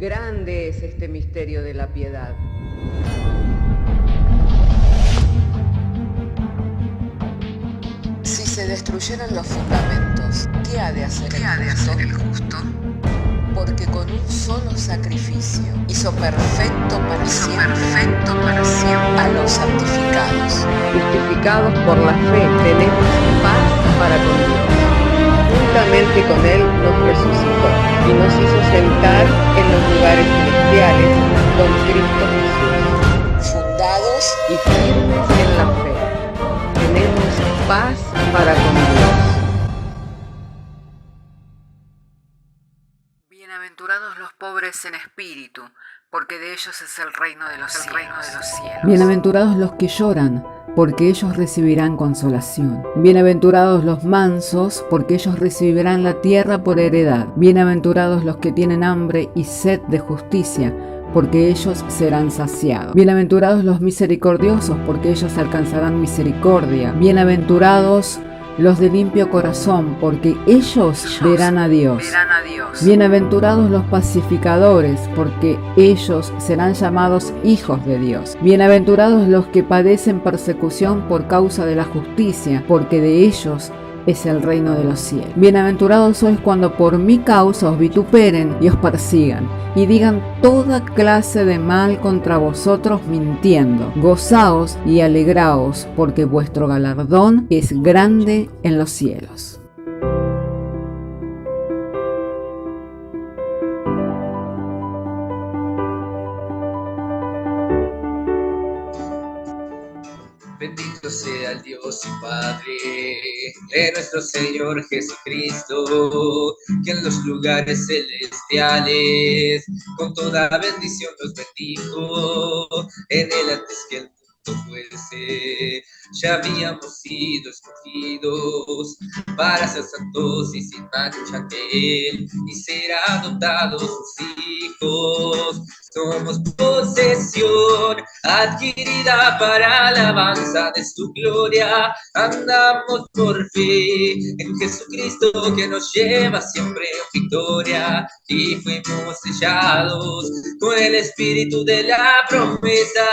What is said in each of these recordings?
Grande es este misterio de la piedad. Si se destruyeran los fundamentos, ¿qué ha de hacer el justo? Porque con un solo sacrificio hizo perfecto para siempre a los santificados. Justificados por la fe, tenemos paz para con Dios. Juntamente con Él nos resucitó y nos hizo sentar en los lugares celestiales con Cristo Jesús. Fundados y firmes en la fe, tenemos paz para con Dios. Bienaventurados los pobres en espíritu, porque de ellos es el reino de los cielos. Bienaventurados los que lloran, porque ellos recibirán consolación. Bienaventurados los mansos, porque ellos recibirán la tierra por heredad. Bienaventurados los que tienen hambre y sed de justicia, porque ellos serán saciados. Bienaventurados los misericordiosos, porque ellos alcanzarán misericordia. Bienaventurados los de limpio corazón, porque ellos verán a Dios. Bienaventurados los pacificadores, porque ellos serán llamados hijos de Dios. Bienaventurados los que padecen persecución por causa de la justicia, porque de ellos es el reino de los cielos. Bienaventurados sois cuando por mi causa os vituperen y os persigan, y digan toda clase de mal contra vosotros mintiendo. Gozaos y alegraos, porque vuestro galardón es grande en los cielos. Bendito sea el Dios y Padre de nuestro Señor Jesucristo, que en los lugares celestiales con toda bendición nos bendijo. En él antes que el mundo fuese, ya habíamos sido escogidos para ser santos y sin mancha ante él, y ser adoptados sus hijos. Somos posesión adquirida para alabanza de su gloria. Andamos por fe en Jesucristo, que nos lleva siempre en victoria, y fuimos sellados con el espíritu de la promesa,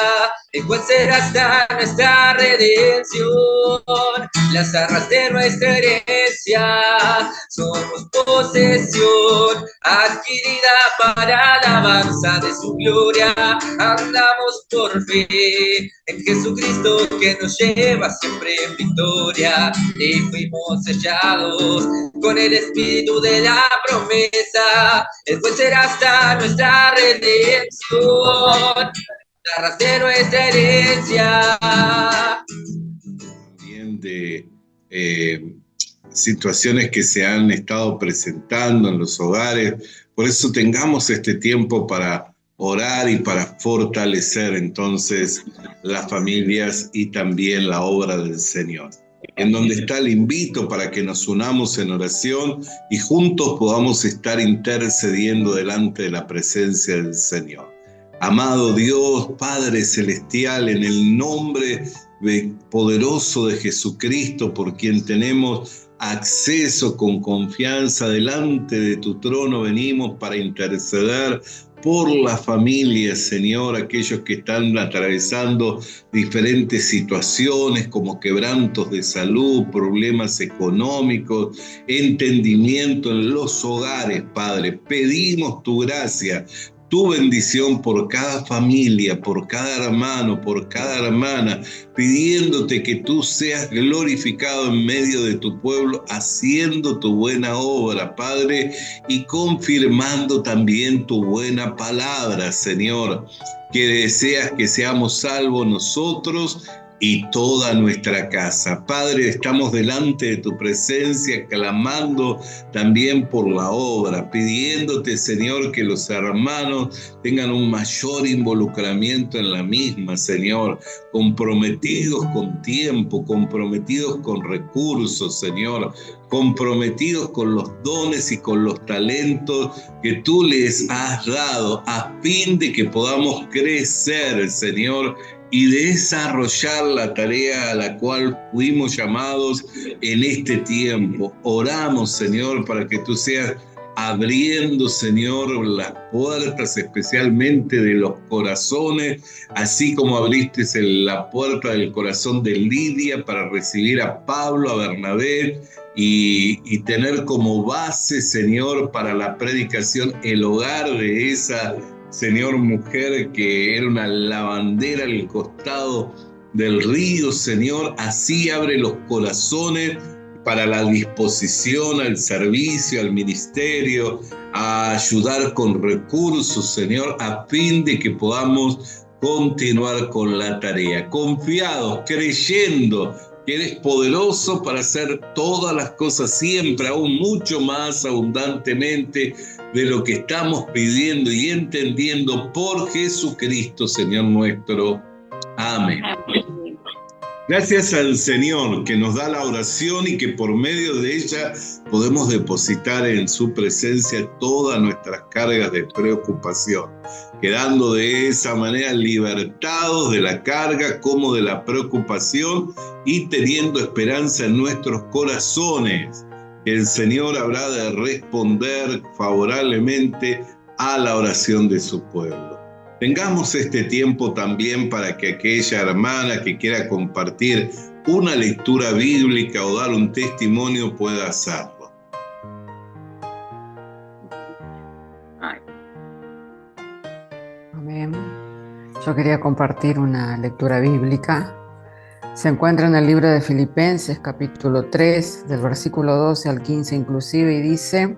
el cual será hasta nuestra redención, las arras de nuestra herencia. Somos posesión adquirida para alabanza de su gloria. Andamos por fe en Jesucristo, que nos lleva siempre en victoria, y fuimos sellados con el espíritu de la promesa, el cual será hasta nuestra redención, arras de nuestra herencia. También de situaciones que se han estado presentando en los hogares. Por eso tengamos este tiempo para orar y para fortalecer entonces las familias y también la obra del Señor. En donde está el invito para que nos unamos en oración y juntos podamos estar intercediendo delante de la presencia del Señor. Amado Dios, Padre Celestial, en el nombre poderoso de Jesucristo, por quien tenemos acceso con confianza delante de tu trono, venimos para interceder por las familias, Señor, aquellos que están atravesando diferentes situaciones como quebrantos de salud, problemas económicos, entendimiento en los hogares, Padre. Pedimos tu gracia, tu bendición por cada familia, por cada hermano, por cada hermana, pidiéndote que tú seas glorificado en medio de tu pueblo, haciendo tu buena obra, Padre, y confirmando también tu buena palabra, Señor, que deseas que seamos salvos nosotros y toda nuestra casa. Padre, estamos delante de tu presencia, clamando también por la obra, pidiéndote, Señor, que los hermanos tengan un mayor involucramiento en la misma, Señor, comprometidos con tiempo, comprometidos con recursos, Señor, comprometidos con los dones y con los talentos que tú les has dado, a fin de que podamos crecer, Señor, y desarrollar la tarea a la cual fuimos llamados en este tiempo. Oramos, Señor, para que tú seas abriendo, Señor, las puertas especialmente de los corazones, así como abriste la puerta del corazón de Lidia para recibir a Pablo, a Bernabé y tener como base, Señor, para la predicación el hogar de esa, Señor, mujer que era una lavandera al costado del río, Señor. Así abre los corazones para la disposición al servicio, al ministerio, a ayudar con recursos, Señor, a fin de que podamos continuar con la tarea, confiados, creyendo que eres poderoso para hacer todas las cosas siempre, aún mucho más abundantemente de lo que estamos pidiendo y entendiendo por Jesucristo, Señor nuestro. Amén. Gracias al Señor que nos da la oración y que por medio de ella podemos depositar en su presencia todas nuestras cargas de preocupación, quedando de esa manera libertados de la carga como de la preocupación y teniendo esperanza en nuestros corazones, que el Señor habrá de responder favorablemente a la oración de su pueblo. Tengamos este tiempo también para que aquella hermana que quiera compartir una lectura bíblica o dar un testimonio pueda hacerlo. Amén. Yo quería compartir una lectura bíblica. Se encuentra en el libro de Filipenses, capítulo 3, del versículo 12 al 15 inclusive, y dice: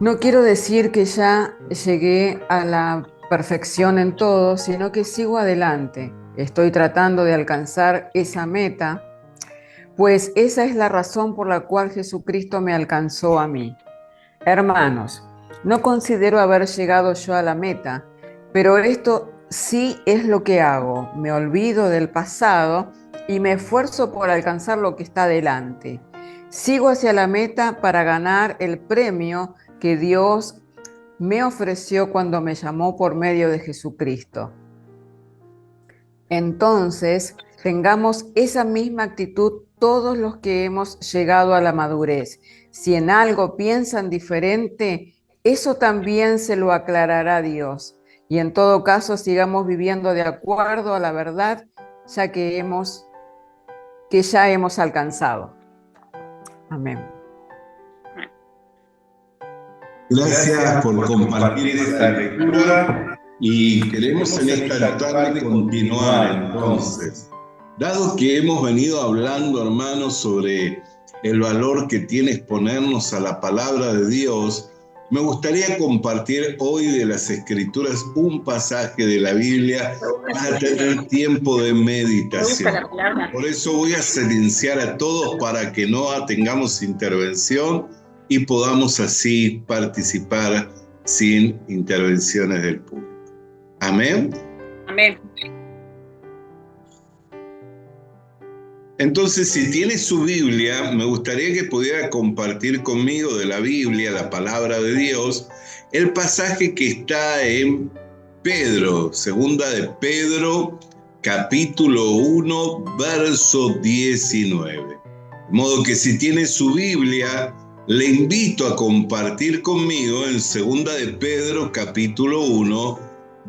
no quiero decir que ya llegué a la perfección en todo, sino que sigo adelante. Estoy tratando de alcanzar esa meta, pues esa es la razón por la cual Jesucristo me alcanzó a mí. Hermanos, no considero haber llegado yo a la meta, pero esto sí es lo que hago. Me olvido del pasado y me esfuerzo por alcanzar lo que está delante. Sigo hacia la meta para ganar el premio que Dios me ofreció cuando me llamó por medio de Jesucristo. Entonces, tengamos esa misma actitud todos los que hemos llegado a la madurez. Si en algo piensan diferente, eso también se lo aclarará Dios. Y en todo caso, sigamos viviendo de acuerdo a la verdad, ya que ya hemos alcanzado. Amén. Gracias por compartir esta lectura y queremos en esta tarde continuar entonces. Dado que hemos venido hablando, hermanos, sobre el valor que tiene exponernos a la palabra de Dios, me gustaría compartir hoy de las Escrituras un pasaje de la Biblia para tener tiempo de meditación. Por eso voy a silenciar a todos para que no tengamos intervención y podamos así participar sin intervenciones del público. Amén. Amén. Entonces, si tiene su Biblia, me gustaría que pudiera compartir conmigo de la Biblia, la palabra de Dios, el pasaje que está en Pedro, segunda de Pedro, capítulo 1, verso 19. De modo que si tiene su Biblia, le invito a compartir conmigo en segunda de Pedro, capítulo 1,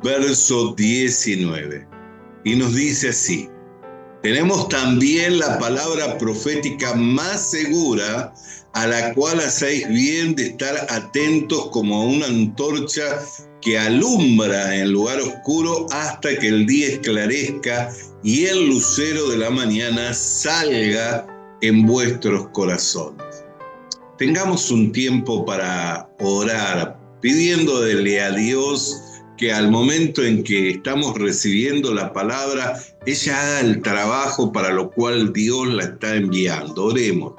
verso 19. Y nos dice así: tenemos también la palabra profética más segura, a la cual hacéis bien de estar atentos como a una antorcha que alumbra en lugar oscuro hasta que el día esclarezca y el lucero de la mañana salga en vuestros corazones. Tengamos un tiempo para orar, pidiéndole a Dios que al momento en que estamos recibiendo la palabra, ella haga el trabajo para lo cual Dios la está enviando. Oremos.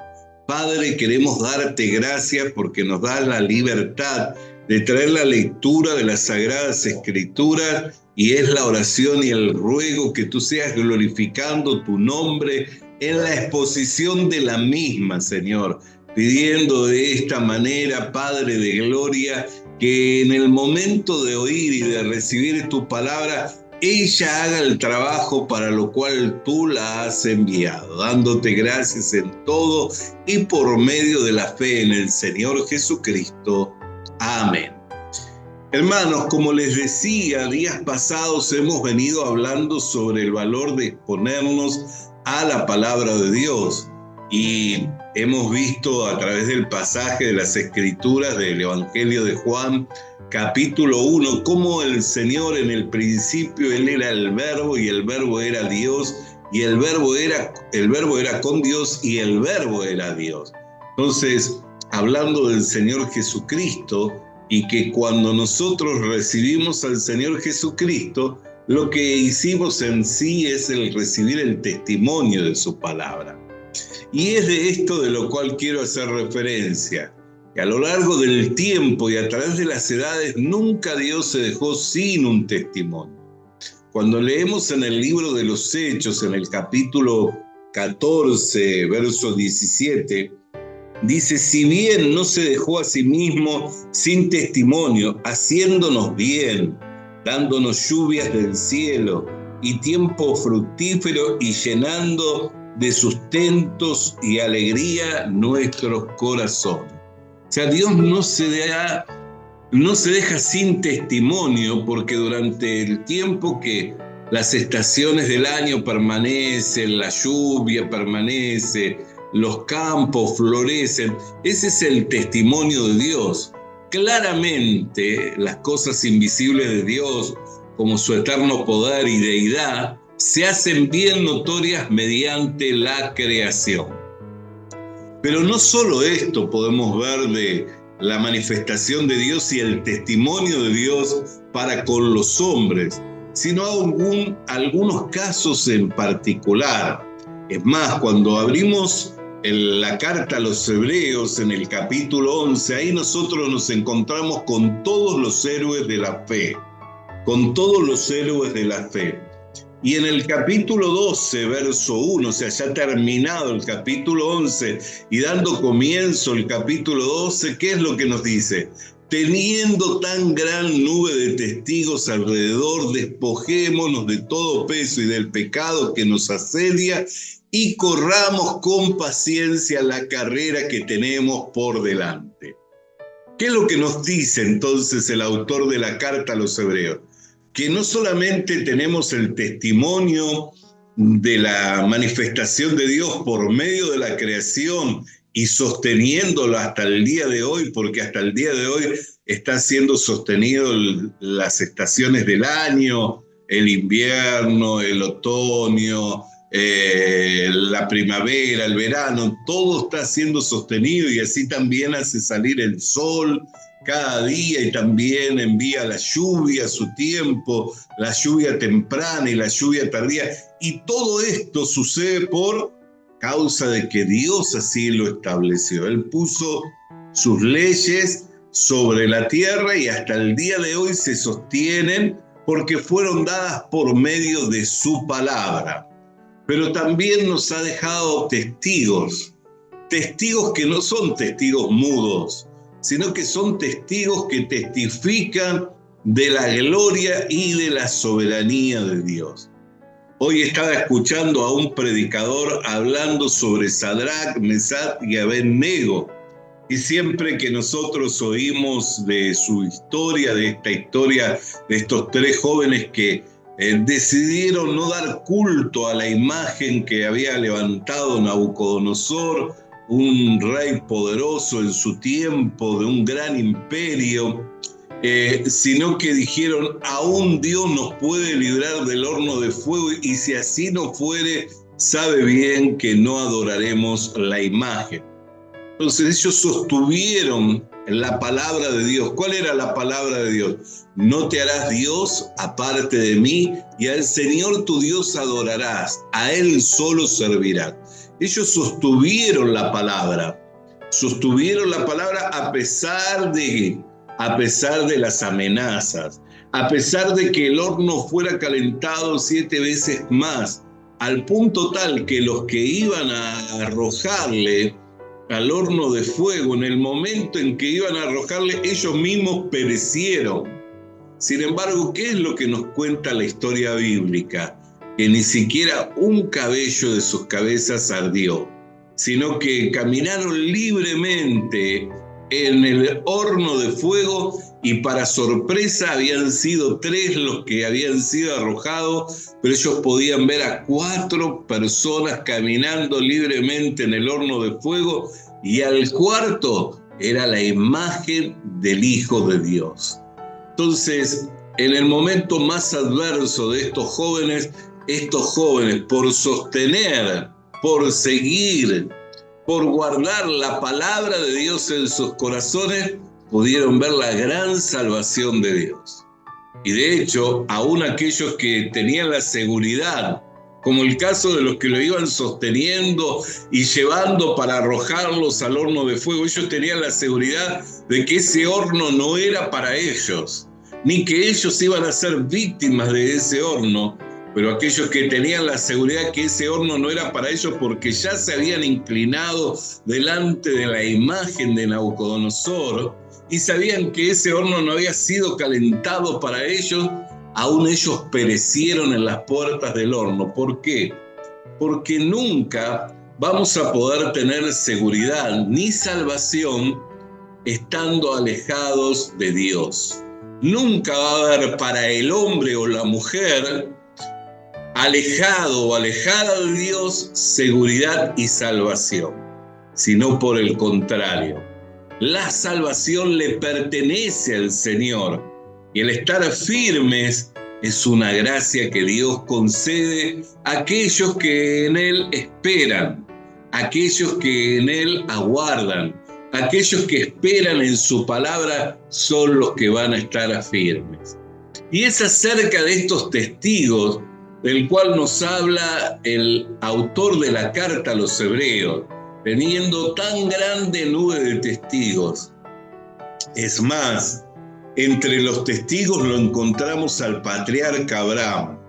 Padre, queremos darte gracias porque nos das la libertad de traer la lectura de las Sagradas Escrituras, y es la oración y el ruego que tú seas glorificando tu nombre en la exposición de la misma, Señor, pidiendo de esta manera, Padre de gloria, que en el momento de oír y de recibir tu palabra ella haga el trabajo para lo cual tú la has enviado, dándote gracias en todo y por medio de la fe en el Señor Jesucristo. Amén. Hermanos, como les decía, días pasados hemos venido hablando sobre el valor de exponernos a la palabra de Dios y hemos visto a través del pasaje de las Escrituras del Evangelio de Juan, capítulo 1, cómo el Señor en el principio, Él era el Verbo y el Verbo era Dios y el Verbo era con Dios y el Verbo era Dios. Entonces, hablando del Señor Jesucristo, y que cuando nosotros recibimos al Señor Jesucristo, lo que hicimos en sí es el recibir el testimonio de su palabra. Y es de esto de lo cual quiero hacer referencia, que a lo largo del tiempo y a través de las edades nunca Dios se dejó sin un testimonio. Cuando leemos en el libro de los Hechos, en el capítulo 14, verso 17, dice, si bien no se dejó a sí mismo sin testimonio, haciéndonos bien, dándonos lluvias del cielo y tiempo fructífero y llenando de sustentos y alegría nuestros corazones. O sea, Dios no se deja sin testimonio, porque durante el tiempo que las estaciones del año permanecen, la lluvia permanece, los campos florecen, ese es el testimonio de Dios. Claramente, las cosas invisibles de Dios, como su eterno poder y deidad, se hacen bien notorias mediante la creación. Pero no solo esto podemos ver de la manifestación de Dios y el testimonio de Dios para con los hombres, sino algunos casos en particular. Es más, cuando abrimos la carta a los Hebreos en el capítulo 11, ahí nosotros nos encontramos con todos los héroes de la fe, Y en el capítulo 12, verso 1, o sea, ya terminado el capítulo 11 y dando comienzo el capítulo 12, ¿qué es lo que nos dice? Teniendo tan gran nube de testigos alrededor, despojémonos de todo peso y del pecado que nos asedia y corramos con paciencia la carrera que tenemos por delante. ¿Qué es lo que nos dice entonces el autor de la carta a los Hebreos? Que no solamente tenemos el testimonio de la manifestación de Dios por medio de la creación y sosteniéndolo hasta el día de hoy, porque hasta el día de hoy está siendo sostenido las estaciones del año, el invierno, el otoño, la primavera, el verano, todo está siendo sostenido y así también hace salir el sol cada día y también envía la lluvia a su tiempo, la lluvia temprana y la lluvia tardía. Y todo esto sucede por causa de que Dios así lo estableció. Él puso sus leyes sobre la tierra y hasta el día de hoy se sostienen porque fueron dadas por medio de su palabra. Pero también nos ha dejado testigos que no son testigos mudos, sino que son testigos que testifican de la gloria y de la soberanía de Dios. Hoy estaba escuchando a un predicador hablando sobre Sadrach, Mesach y Abed-nego, y siempre que nosotros oímos de su historia, de esta historia de estos tres jóvenes que decidieron no dar culto a la imagen que había levantado Nabucodonosor, un rey poderoso en su tiempo, de un gran imperio, sino que dijeron, aún Dios nos puede librar del horno de fuego, y si así no fuere, sabe bien que no adoraremos la imagen. Entonces ellos sostuvieron la palabra de Dios. ¿Cuál era la palabra de Dios? No te harás Dios aparte de mí, y al Señor tu Dios adorarás, a Él solo servirás. Ellos sostuvieron la palabra a pesar de las amenazas, a pesar de que el horno fuera calentado 7 veces más, al punto tal que los que iban a arrojarle al horno de fuego, en el momento en que iban a arrojarle, ellos mismos perecieron. Sin embargo, ¿qué es lo que nos cuenta la historia bíblica? Que ni siquiera un cabello de sus cabezas ardió, sino que caminaron libremente en el horno de fuego, y para sorpresa habían sido 3 los que habían sido arrojados, pero ellos podían ver a 4 personas caminando libremente en el horno de fuego, y al cuarto era la imagen del Hijo de Dios. Entonces, en el momento más adverso de estos jóvenes, por sostener, por seguir, por guardar la palabra de Dios en sus corazones, pudieron ver la gran salvación de Dios. Y de hecho, aún aquellos que tenían la seguridad, como el caso de los que lo iban sosteniendo y llevando para arrojarlos al horno de fuego, ellos tenían la seguridad de que ese horno no era para ellos, ni que ellos iban a ser víctimas de ese horno. Pero aquellos que tenían la seguridad que ese horno no era para ellos porque ya se habían inclinado delante de la imagen de Nabucodonosor y sabían que ese horno no había sido calentado para ellos, aún ellos perecieron en las puertas del horno. ¿Por qué? Porque nunca vamos a poder tener seguridad ni salvación estando alejados de Dios. Nunca va a haber para el hombre o la mujer alejado o alejada de Dios seguridad y salvación, sino por el contrario. La salvación le pertenece al Señor y el estar firmes es una gracia que Dios concede a aquellos que en Él esperan, a aquellos que en Él aguardan, a aquellos que esperan en su palabra son los que van a estar firmes. Y es acerca de estos testigos del cual nos habla el autor de la carta a los hebreos, teniendo tan grande nube de testigos. Es más, entre los testigos lo encontramos al patriarca Abraham,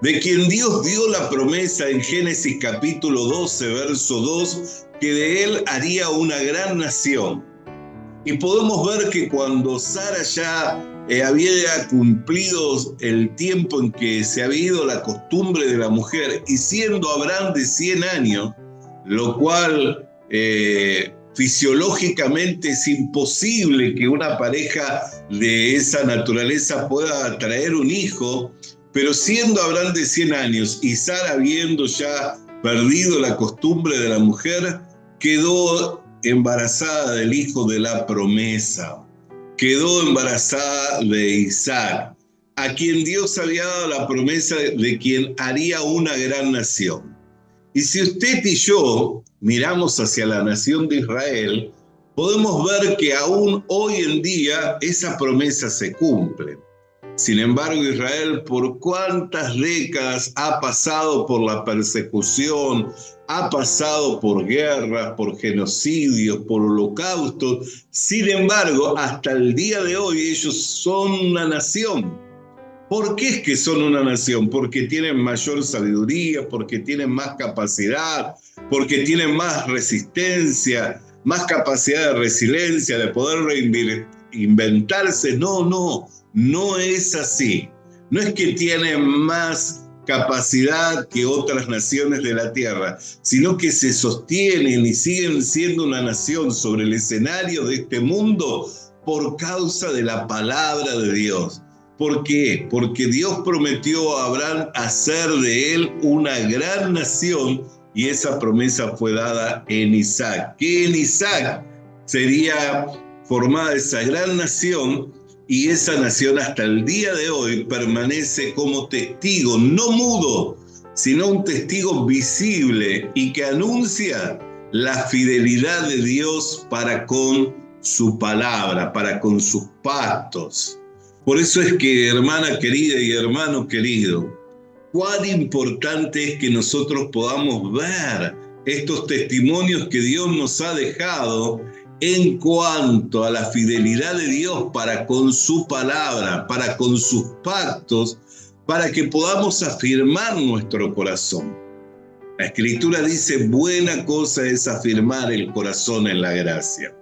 de quien Dios dio la promesa en Génesis capítulo 12, verso 2, que de él haría una gran nación. Y podemos ver que cuando Sara ya había cumplido el tiempo en que se había ido la costumbre de la mujer, y siendo Abraham de 100 años, lo cual fisiológicamente es imposible que una pareja de esa naturaleza pueda traer un hijo, pero siendo Abraham de 100 años y Sara habiendo ya perdido la costumbre de la mujer, quedó embarazada del hijo de la promesa. Quedó embarazada de Isaac, a quien Dios había dado la promesa de quien haría una gran nación. Y si usted y yo miramos hacia la nación de Israel, podemos ver que aún hoy en día esa promesa se cumple. Sin embargo, Israel por cuántas décadas ha pasado por la persecución, ha pasado por guerras, por genocidios, por holocaustos. Sin embargo, hasta el día de hoy ellos son una nación. ¿Por qué es que son una nación? Porque tienen mayor sabiduría, porque tienen más capacidad, porque tienen más resistencia, más capacidad de resiliencia, de poder reinventarse. No es así. No es que tienen más capacidad que otras naciones de la tierra, sino que se sostienen y siguen siendo una nación sobre el escenario de este mundo por causa de la palabra de Dios. ¿Por qué? Porque Dios prometió a Abraham hacer de él una gran nación, y esa promesa fue dada en Isaac, que en Isaac sería formada esa gran nación, y esa nación hasta el día de hoy permanece como testigo, no mudo, sino un testigo visible y que anuncia la fidelidad de Dios para con su palabra, para con sus pactos. Por eso es que, hermana querida y hermano querido, cuán importante es que nosotros podamos ver estos testimonios que Dios nos ha dejado en cuanto a la fidelidad de Dios para con su palabra, para con sus pactos, para que podamos afirmar nuestro corazón. La Escritura dice, buena cosa es afirmar el corazón en la gracia.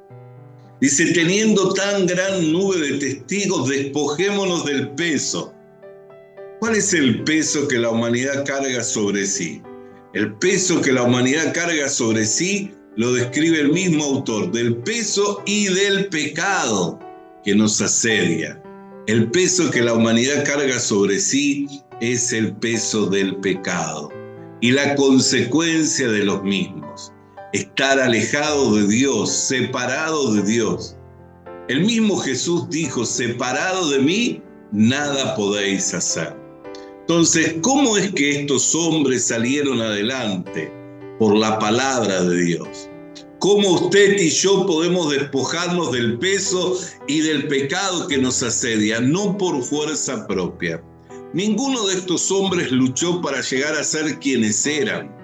Dice, teniendo tan gran nube de testigos, despojémonos del peso. ¿Cuál es el peso que la humanidad carga sobre sí? El peso que la humanidad carga sobre sí lo describe el mismo autor, del peso y del pecado que nos asedia. El peso que la humanidad carga sobre sí es el peso del pecado y la consecuencia de los mismos. Estar alejado de Dios, separado de Dios. El mismo Jesús dijo, separado de mí, nada podéis hacer. Entonces, ¿cómo es que estos hombres salieron adelante? Por la palabra de Dios. ¿Cómo usted y yo podemos despojarnos del peso y del pecado que nos asedia? No por fuerza propia. Ninguno de estos hombres luchó para llegar a ser quienes eran.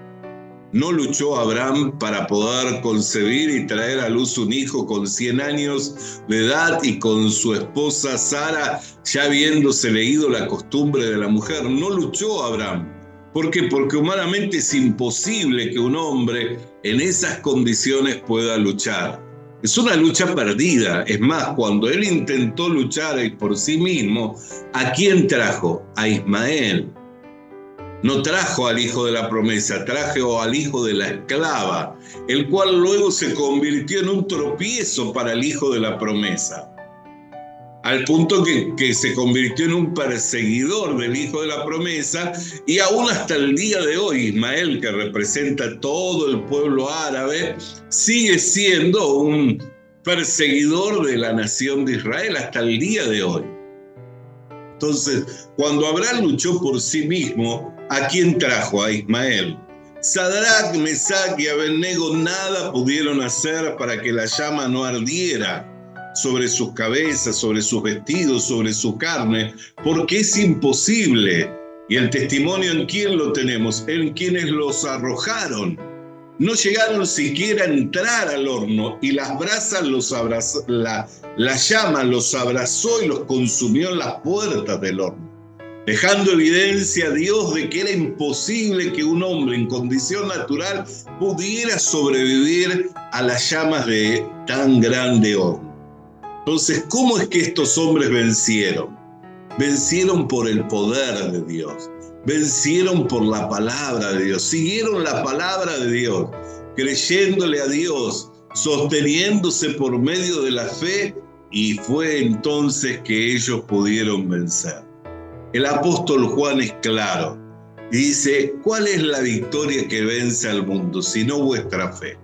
No luchó Abraham para poder concebir y traer a luz un hijo con 100 años de edad y con su esposa Sara ya habiéndose leído la costumbre de la mujer. No luchó Abraham. ¿Por qué? Porque humanamente es imposible que un hombre en esas condiciones pueda luchar. Es una lucha perdida. Es más, cuando él intentó luchar por sí mismo, ¿a quién trajo? A Ismael. No trajo al hijo de la promesa, trajo al hijo de la esclava, el cual luego se convirtió en un tropiezo para el hijo de la promesa. Al punto que se convirtió en un perseguidor del hijo de la promesa, y aún hasta el día de hoy Ismael, que representa todo el pueblo árabe, sigue siendo un perseguidor de la nación de Israel hasta el día de hoy. Entonces, cuando Abraham luchó por sí mismo, ¿a quién trajo? A Ismael. Sadrach, Mesach y Abednego nada pudieron hacer para que la llama no ardiera sobre sus cabezas, sobre sus vestidos, sobre su carne, porque es imposible. Y el testimonio, ¿en quién lo tenemos? En quienes los arrojaron. No llegaron siquiera a entrar al horno y las brasas la llama los abrazó y los consumió en las puertas del horno, dejando evidencia a Dios de que era imposible que un hombre en condición natural pudiera sobrevivir a las llamas de tan grande horno. Entonces, ¿cómo es que estos hombres vencieron? Vencieron por el poder de Dios. Vencieron por la palabra de Dios, siguieron la palabra de Dios, creyéndole a Dios, sosteniéndose por medio de la fe, y fue entonces que ellos pudieron vencer. El apóstol Juan es claro, dice, ¿cuál es la victoria que vence al mundo, sino vuestra fe?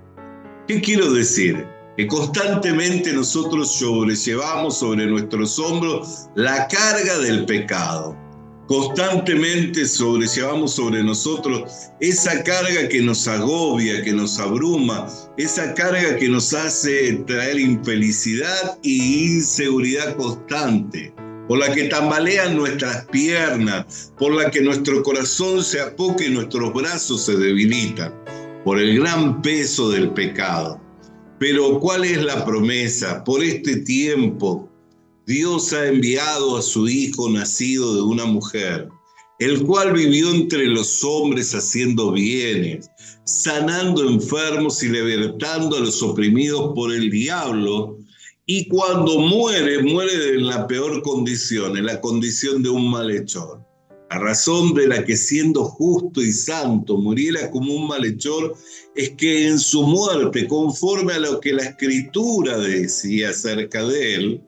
¿Qué quiero decir? Que constantemente nosotros sobrellevamos sobre nuestros hombros la carga del pecado. Constantemente sobrellevamos sobre nosotros esa carga que nos agobia, que nos abruma, esa carga que nos hace traer infelicidad e inseguridad constante, por la que tambalean nuestras piernas, por la que nuestro corazón se apoca y nuestros brazos se debilitan, por el gran peso del pecado. Pero ¿cuál es la promesa? Por este tiempo, Dios ha enviado a su Hijo nacido de una mujer, el cual vivió entre los hombres haciendo bienes, sanando enfermos y libertando a los oprimidos por el diablo, y cuando muere en la peor condición, en la condición de un malhechor, a razón de la que siendo justo y santo muriera como un malhechor, es que en su muerte, conforme a lo que la Escritura decía acerca de él,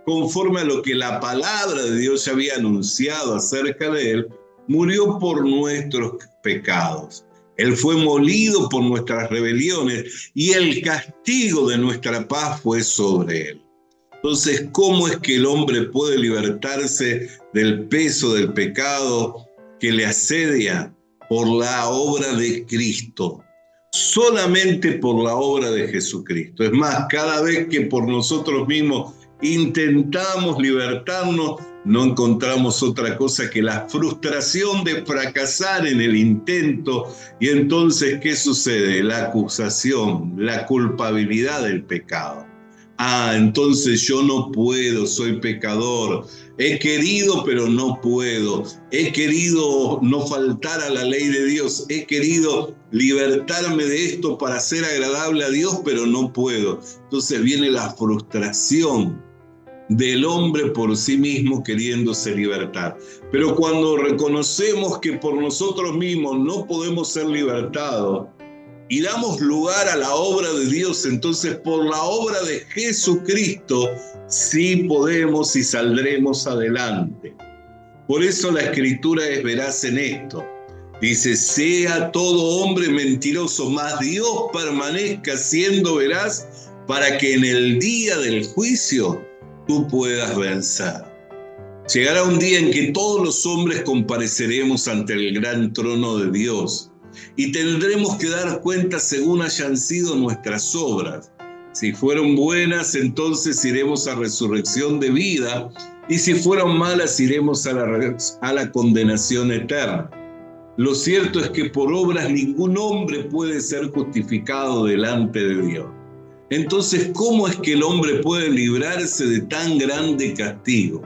conforme a lo que la palabra de Dios ya había anunciado acerca de él, murió por nuestros pecados. Él fue molido por nuestras rebeliones y el castigo de nuestra paz fue sobre él. Entonces, ¿cómo es que el hombre puede libertarse del peso del pecado que le asedia? Por la obra de Cristo. Solamente por la obra de Jesucristo. Es más, cada vez que por nosotros mismos intentamos libertarnos, no encontramos otra cosa que la frustración de fracasar en el intento. Y entonces, ¿qué sucede? La acusación, la culpabilidad del pecado. Entonces yo no puedo, soy pecador. He querido, pero no puedo. He querido no faltar a la ley de Dios. He querido libertarme de esto para ser agradable a Dios, pero no puedo. Entonces viene la frustración del hombre por sí mismo queriéndose libertar. Pero cuando reconocemos que por nosotros mismos no podemos ser libertados y damos lugar a la obra de Dios, entonces por la obra de Jesucristo sí podemos y saldremos adelante. Por eso la Escritura es veraz en esto. Dice, sea todo hombre mentiroso, mas Dios permanezca siendo veraz para que en el día del juicio tú puedas vencer. Llegará un día en que todos los hombres compareceremos ante el gran trono de Dios y tendremos que dar cuenta según hayan sido nuestras obras. Si fueron buenas, entonces iremos a resurrección de vida, y si fueron malas, iremos a la condenación eterna. Lo cierto es que por obras ningún hombre puede ser justificado delante de Dios. Entonces, ¿cómo es que el hombre puede librarse de tan grande castigo?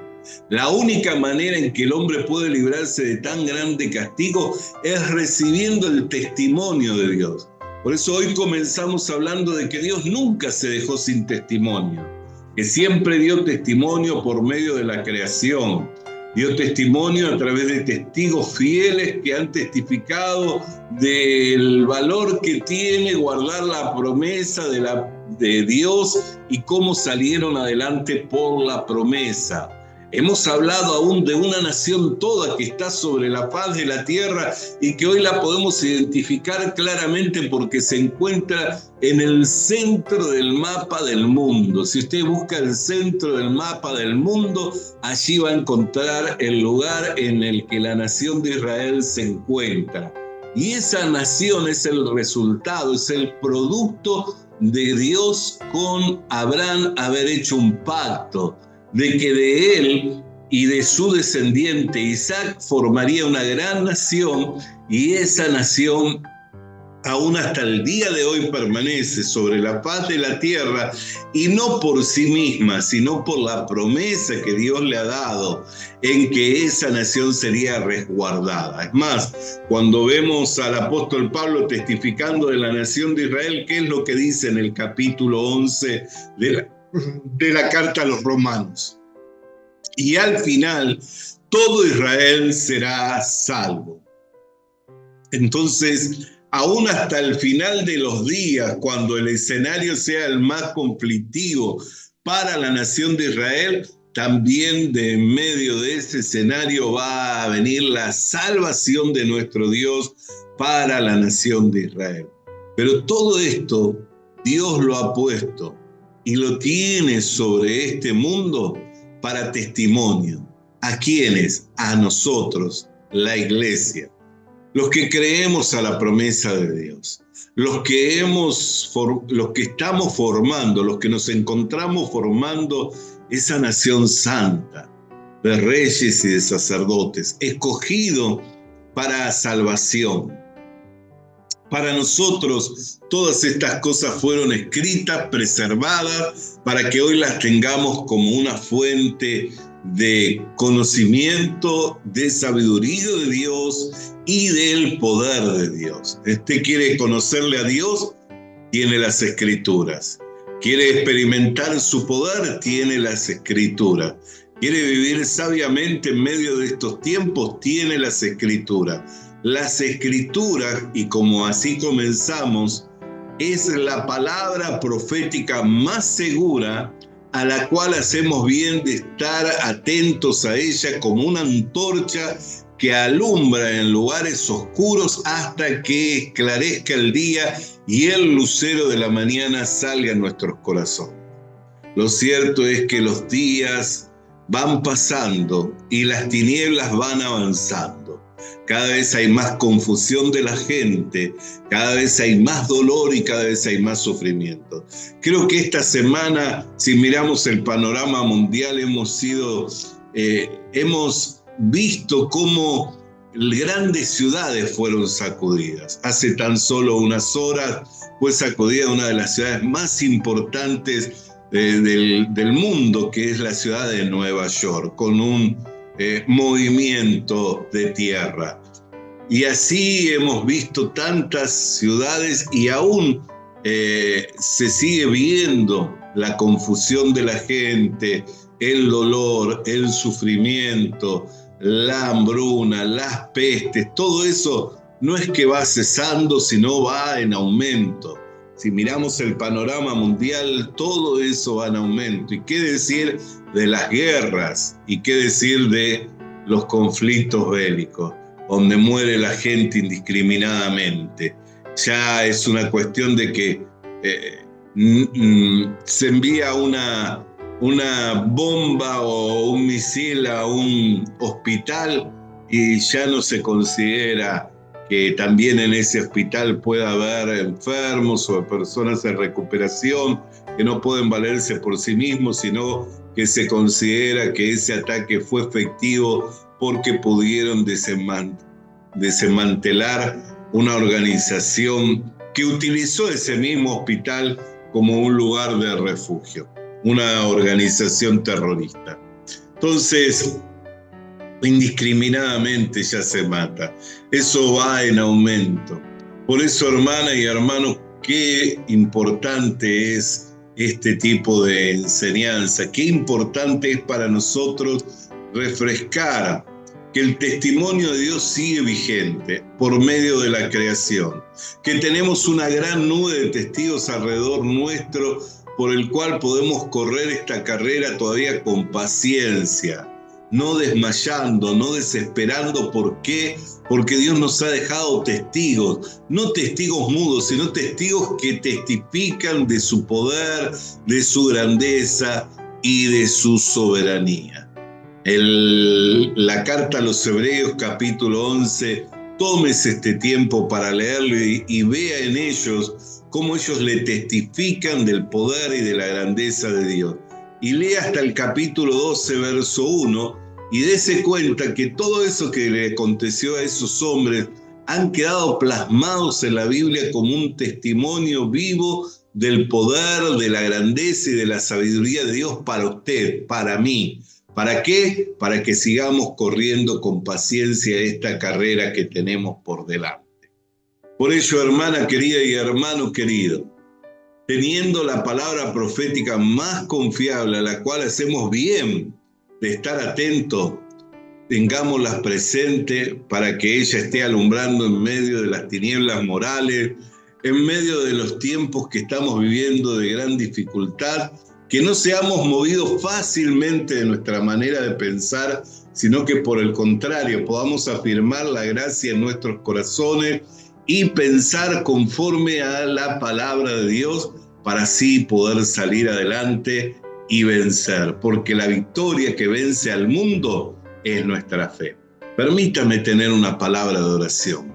La única manera en que el hombre puede librarse de tan grande castigo es recibiendo el testimonio de Dios. Por eso hoy comenzamos hablando de que Dios nunca se dejó sin testimonio, que siempre dio testimonio por medio de la creación. Dio testimonio a través de testigos fieles que han testificado del valor que tiene guardar la promesa de Dios y cómo salieron adelante por la promesa. Hemos hablado aún de una nación toda que está sobre la faz de la tierra y que hoy la podemos identificar claramente porque se encuentra en el centro del mapa del mundo. Si usted busca el centro del mapa del mundo, allí va a encontrar el lugar en el que la nación de Israel se encuentra. Y esa nación es el resultado, es el producto de Dios con Abraham haber hecho un pacto, de que de él y de su descendiente Isaac formaría una gran nación, y esa nación aún hasta el día de hoy permanece sobre la faz de la tierra, y no por sí misma, sino por la promesa que Dios le ha dado en que esa nación sería resguardada. Es más, cuando vemos al apóstol Pablo testificando de la nación de Israel, ¿qué es lo que dice en el capítulo 11 de la carta a los romanos? Y al final, todo Israel será salvo. Entonces, aún hasta el final de los días, cuando el escenario sea el más conflictivo para la nación de Israel, también de en medio de ese escenario va a venir la salvación de nuestro Dios para la nación de Israel. Pero todo esto Dios lo ha puesto y lo tiene sobre este mundo para testimonio. ¿A quiénes? A nosotros, la iglesia. Los que creemos a la promesa de Dios, los que estamos formando, los que nos encontramos formando esa nación santa de reyes y de sacerdotes, escogido para salvación. Para nosotros todas estas cosas fueron escritas, preservadas, para que hoy las tengamos como una fuente de conocimiento, de sabiduría de Dios y del poder de Dios. Usted quiere conocerle a Dios, tiene las Escrituras. Quiere experimentar su poder, tiene las Escrituras. Quiere vivir sabiamente en medio de estos tiempos, tiene las Escrituras. Las Escrituras, y como así comenzamos, es la palabra profética más segura, a la cual hacemos bien de estar atentos a ella como una antorcha que alumbra en lugares oscuros hasta que esclarezca el día y el lucero de la mañana salga en nuestros corazones. Lo cierto es que los días van pasando y las tinieblas van avanzando. Cada vez hay más confusión de la gente, cada vez hay más dolor y cada vez hay más sufrimiento. Creo que esta semana, si miramos el panorama mundial, hemos visto cómo grandes ciudades fueron sacudidas. Hace tan solo unas horas fue sacudida una de las ciudades más importantes del mundo, que es la ciudad de Nueva York, con un movimiento de tierra. Y así hemos visto tantas ciudades y aún se sigue viendo la confusión de la gente, el dolor, el sufrimiento, la hambruna, las pestes. Todo eso no es que va cesando, sino va en aumento. Si miramos el panorama mundial, todo eso va en aumento. ¿Y qué decir de las guerras? ¿Y qué decir de los conflictos bélicos, donde muere la gente indiscriminadamente? Ya es una cuestión de que se envía una bomba o un misil a un hospital y ya no se considera que también en ese hospital pueda haber enfermos o personas en recuperación que no pueden valerse por sí mismos, sino que se considera que ese ataque fue efectivo porque pudieron desmantelar una organización que utilizó ese mismo hospital como un lugar de refugio, una organización terrorista. Entonces, indiscriminadamente ya se mata. Eso va en aumento. Por eso, hermana y hermano, qué importante es este tipo de enseñanza, qué importante es para nosotros refrescar que el testimonio de Dios sigue vigente por medio de la creación, que tenemos una gran nube de testigos alrededor nuestro por el cual podemos correr esta carrera todavía con paciencia, no desmayando, no desesperando. ¿Por qué? Porque Dios nos ha dejado testigos, no testigos mudos, sino testigos que testifican de su poder, de su grandeza y de su soberanía. La carta a los Hebreos, capítulo 11, tómese este tiempo para leerlo y vea en ellos cómo ellos le testifican del poder y de la grandeza de Dios. Y lea hasta el capítulo 12, verso 1, y dése cuenta que todo eso que le aconteció a esos hombres han quedado plasmados en la Biblia como un testimonio vivo del poder, de la grandeza y de la sabiduría de Dios para usted, para mí. ¿Para qué? Para que sigamos corriendo con paciencia esta carrera que tenemos por delante. Por ello, hermana querida y hermano querido, teniendo la palabra profética más confiable, a la cual hacemos bien de estar atentos, tengámosla presente para que ella esté alumbrando en medio de las tinieblas morales, en medio de los tiempos que estamos viviendo de gran dificultad, que no seamos movidos fácilmente de nuestra manera de pensar, sino que por el contrario podamos afirmar la gracia en nuestros corazones y pensar conforme a la palabra de Dios para así poder salir adelante y vencer, porque la victoria que vence al mundo es nuestra fe. Permítame tener una palabra de oración.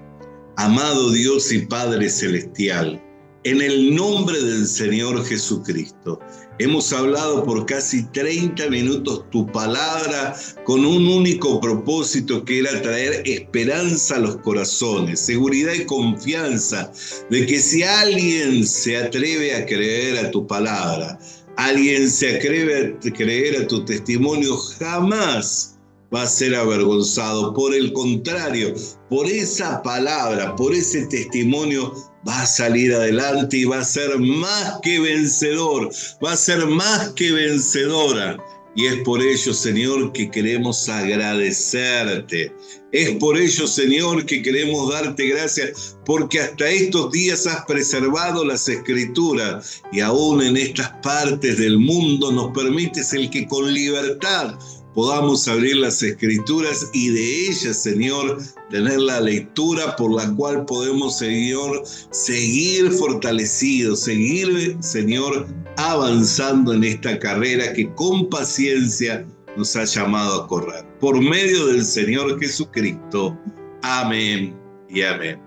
Amado Dios y Padre Celestial, en el nombre del Señor Jesucristo, hemos hablado por casi 30 minutos tu palabra con un único propósito, que era traer esperanza a los corazones, seguridad y confianza de que si alguien se atreve a creer a tu palabra, alguien se atreve a creer a tu testimonio, jamás va a ser avergonzado. Por el contrario, por esa palabra, por ese testimonio, va a salir adelante y va a ser más que vencedor, va a ser más que vencedora. Y es por ello, Señor, que queremos agradecerte. Es por ello, Señor, que queremos darte gracias, porque hasta estos días has preservado las Escrituras y aún en estas partes del mundo nos permites el que con libertad podamos abrir las Escrituras y de ellas, Señor, tener la lectura por la cual podemos, Señor, seguir fortalecidos, seguir, Señor, avanzando en esta carrera que con paciencia nos ha llamado a correr. Por medio del Señor Jesucristo. Amén y amén.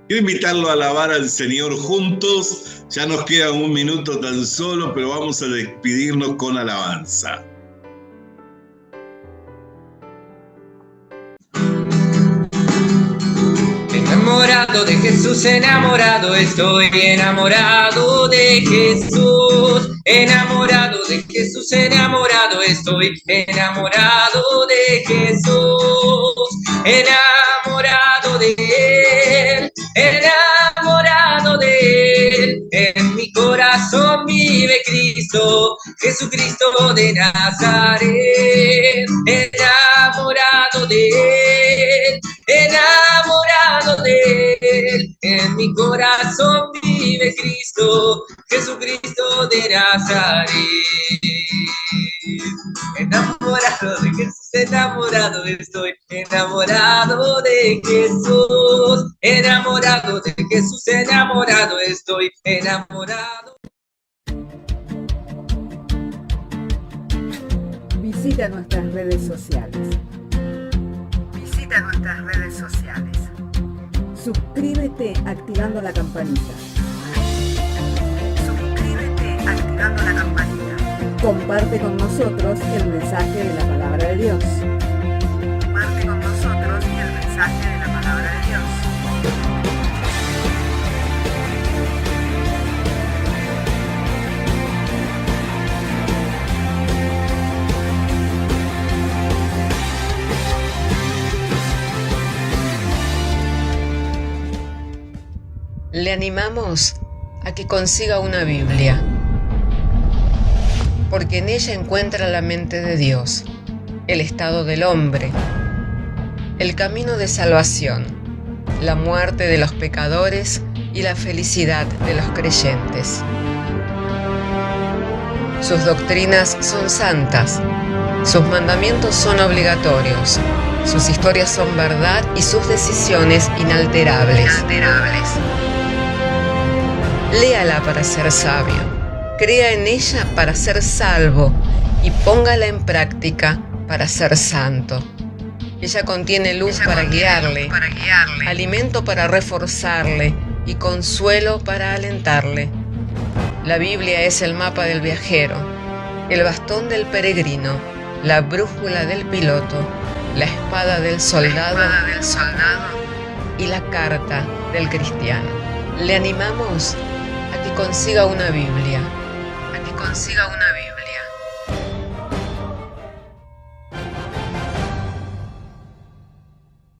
Quiero invitarlo a alabar al Señor juntos. Ya nos queda un minuto tan solo, pero vamos a despedirnos con alabanza. Enamorado de Jesús, enamorado estoy, enamorado de Jesús, enamorado de Jesús, enamorado estoy, enamorado de Jesús, enamorado de Él, enamorado de Él. En mi corazón vive Cristo, Jesucristo de Nazaret, enamorado de Él, enamorado de Él. En mi corazón vive Cristo, Jesucristo de Nazaret. Enamorado de Jesús, enamorado estoy, enamorado de Jesús, enamorado de Jesús, enamorado estoy, enamorado. Visita nuestras redes sociales. Visita nuestras redes sociales. Suscríbete activando la campanita. Suscríbete activando la campanita. Comparte con nosotros el mensaje de la palabra de Dios. Comparte con nosotros el mensaje de la palabra de Dios. Le animamos a que consiga una Biblia, porque en ella encuentra la mente de Dios, el estado del hombre, el camino de salvación, la muerte de los pecadores y la felicidad de los creyentes. Sus doctrinas son santas, sus mandamientos son obligatorios, sus historias son verdad y sus decisiones inalterables. Léala para ser sabio, crea en ella para ser salvo y póngala en práctica para ser santo. Ella contiene luz para guiarle, alimento para reforzarle y consuelo para alentarle. La Biblia es el mapa del viajero, el bastón del peregrino, la brújula del piloto, la espada del soldado y la carta del cristiano. Le animamos a que consiga una Biblia,